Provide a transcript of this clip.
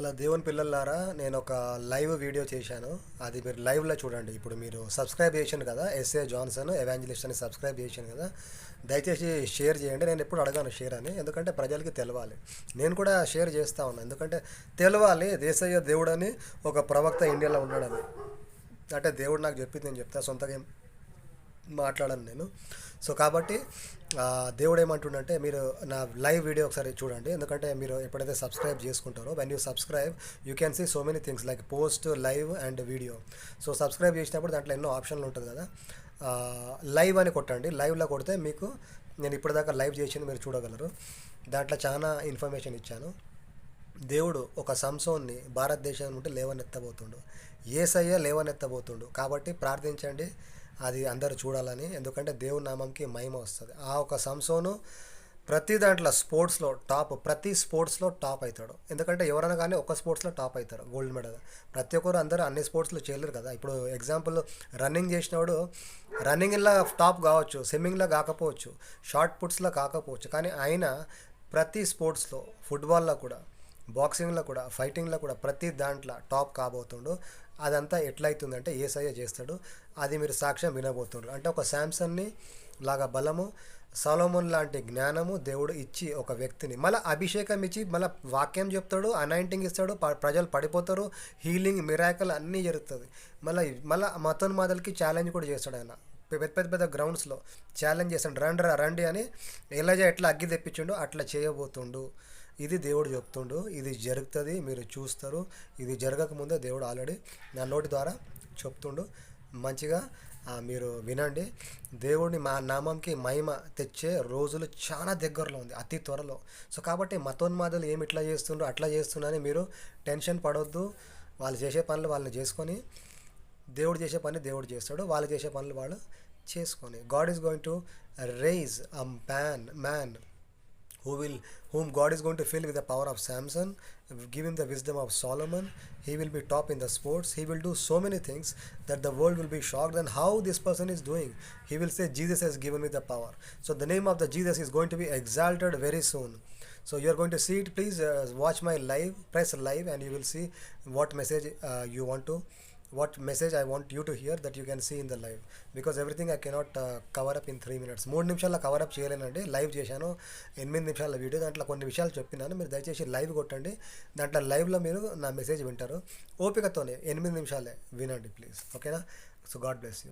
Hello దేవుని పిల్లలారా, నేను ఒక లైవ్ వీడియో చేశాను. అది మీరు లైవ్లో చూడండి. ఇప్పుడు మీరు సబ్స్క్రైబ్ చేశాను కదా, ఎస్ఏ జాన్సన్ ఎవాంజలిస్ట్ అని సబ్స్క్రైబ్ చేశాను కదా, దయచేసి షేర్ చేయండి. నేను ఎప్పుడు అడగాను షేర్ అని, ఎందుకంటే ప్రజలకి తెలవాలి. నేను కూడా షేర్ చేస్తూ ఉన్నాను, ఎందుకంటే తెలవాలి దేశయ్య దేవుడని ఒక ప్రవక్త ఇండియాలో ఉన్నాడని. అంటే దేవుడు నాకు చెప్పింది నేను చెప్తా, సొంతగా ఏం మాట్లాడను నేను. సో కాబట్టి దేవుడు ఏమంటుండంటే, మీరు నా లైవ్ వీడియో ఒకసారి చూడండి. ఎందుకంటే మీరు ఎప్పుడైతే సబ్స్క్రైబ్ చేసుకుంటారో, when you subscribe you can see so many things like post, live and video. So subscribe చేసినప్పుడు దాంట్లో ఎన్నో ఆప్షన్లు ఉంటుంది కదా, లైవ్ అని కొట్టండి. లైవ్లో కొడితే మీకు నేను ఇప్పటిదాకా లైవ్ చేసింది మీరు చూడగలరు. దాంట్లో చాలా ఇన్ఫర్మేషన్ ఇచ్చాను. దేవుడు ఒక సంసోన్ని భారతదేశం నుండి లేవనెత్తబోతుండు, యేసయ్య లేవనెత్తబోతుండు. కాబట్టి ప్రార్థించండి అది అందరూ చూడాలని, ఎందుకంటే దేవుని నామంకి మహిమ వస్తుంది. ఆ ఒక సంసోను ప్రతి దాంట్లో స్పోర్ట్స్లో టాప్, ప్రతి స్పోర్ట్స్లో టాప్ అవుతాడు. ఎందుకంటే ఎవరైనా కానీ ఒక స్పోర్ట్స్లో టాప్ అవుతారు, గోల్డ్ మెడల్. ప్రతి ఒక్కరు అందరూ అన్ని స్పోర్ట్స్లో చేయలేరు కదా. ఇప్పుడు ఎగ్జాంపుల్ రన్నింగ్ చేసినవాడు రన్నింగ్లో టాప్ కావచ్చు, స్విమ్మింగ్లో కాకపోవచ్చు, షార్ట్ పుట్స్లో కాకపోవచ్చు, కానీ ఆయన ప్రతి స్పోర్ట్స్లో, ఫుట్బాల్లో కూడా, బాక్సింగ్లో కూడా, ఫైటింగ్లో కూడా ప్రతి దాంట్లో టాప్ కాబోతుండు. అదంతా ఎట్లయితుందంటే యేసయ్య చేస్తాడు. అది మీరు సాక్ష్యం వినబోతుండ్రు. అంటే ఒక శాంసన్ని లాగా బలము, సొలొమోన్ లాంటి జ్ఞానము దేవుడు ఇచ్చి ఒక వ్యక్తిని మళ్ళీ అభిషేకం ఇచ్చి మళ్ళీ వాక్యం చెప్తాడు, అనాయింటింగ్ ఇస్తాడు, ప్రజలు పడిపోతారు, హీలింగ్, మిరాకల్ అన్నీ జరుగుతుంది. మళ్ళీ మతోన్మాదులకి ఛాలెంజ్ కూడా చేస్తాడు ఆయన. పెద్ద పెద్ద పెద్ద గ్రౌండ్స్లో ఛాలెంజ్ చేస్తాడు, రండి అని. ఎలాజా ఎట్లా అగ్గి తెప్పించిండు అట్లా చేయబోతుండు. ఇది దేవుడు చెప్తుండు, ఇది జరుగుతుంది, మీరు చూస్తారు. ఇది జరగకముందే దేవుడు ఆల్రెడీ నా నోటి ద్వారా చెప్తుండు. మంచిగా మీరు వినండి. దేవుడిని మా నామంకి మహిమ తెచ్చే రోజులు చాలా దగ్గరలో ఉంది, అతి త్వరలో. సో కాబట్టి మతోన్మాదులు ఏమి ఇట్లా చేస్తుండ్రు అట్లా చేస్తున్నారని మీరు టెన్షన్ పడవద్దు. వాళ్ళు చేసే పనులు వాళ్ళని చేసుకొని, దేవుడు చేసే పని దేవుడు చేస్తాడు, వాళ్ళు చేసే పనులు వాళ్ళు చేసుకొని. God is going to raise a man whom God is going to fill with the power of Samson, give him the wisdom of Solomon. He will be top in the sports. He will do so many things that the world will be shocked and how this person is doing. He will say Jesus has given me the power. So the name of the Jesus is going to be exalted very soon. So you are going to see it. Please watch my live, press live, and you will see what message what message I want you to hear, that you can see in the live, because everything I cannot cover up in 3 minutes. 3 నిమిషాల్లో cover up చేయలేనండి. Live చేశాను 8 నిమిషాల video, దాంట్లో కొన్ని విషయాలు చెప్పినాను. మీరు దయచేసి live కొట్టండి, దాంట్లో లైవ్లో మీరు నా మెసేజ్ వింటారు. ఓపికతోనే 8 నిమిషాలే వినండి ప్లీజ్, ఓకేనా? So God bless you.